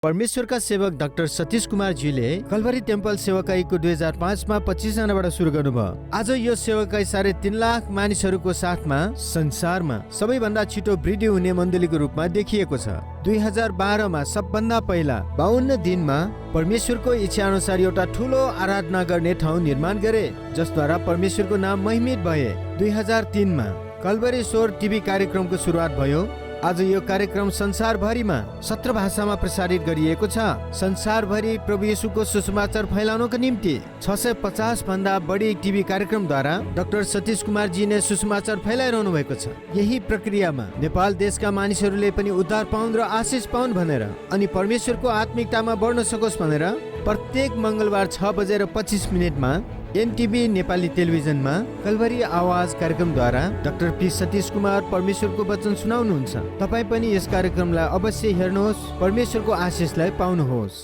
परमेश्वरका सेवक डाक्टर सतीश कुमार जीले कलवरी टेम्पल सेवाकाईको 2005 मा 25 जनाबाट सुरु गर्नुभयो। आज यो सेवाकाई 3.5 लाख मानिसहरूको साथमा संसारमा सबैभन्दा छिटो वृद्धि हुने मण्डलीको रूपमा देखिएको छ। 2012 मा सबभन्दा पहिला 52 दिनमा परमेश्वरको इच्छा अनुसार एउटा ठूलो आराधना गर्ने ठाउँ निर्माण गरे, जसद्वारा परमेश्वरको नाम महिमित भए। 2003 मा कलवरी स्वर टिभी कार्यक्रमको सुरुवात भयो। आज यो कार्यक्रम संसारभरिमा 17 भाषामा प्रसारित गरिएको छ। संसारभरि प्रभु येशूको सुसमाचार फैलाउनको निम्ति 650 भन्दा बढी टिभी कार्यक्रमद्वारा डाक्टर सतीश कुमार जी ने सुसमाचार फैलाइरहनु भएको छ। यही प्रक्रियामा नेपाल देशका मानिसहरूले पनि उद्धार पाउन् र आशिष पाउन् भनेर अनि परमेश्वरको आत्मिकतामा बढ्न सकोस् भनेर प्रत्येक मंगलबार 6:25 मा एनटिभी नेपाली टेलिभिजनमा कलवरी आवाज कार्यक्रमद्वारा डाक्टर पी सतीश कुमार परमेश्वरको वचन सुनाउनुहुन्छ। तपाईँ पनि यस कार्यक्रमलाई अवश्य हेर्नुहोस्, परमेश्वरको आशिषलाई पाउनुहोस्।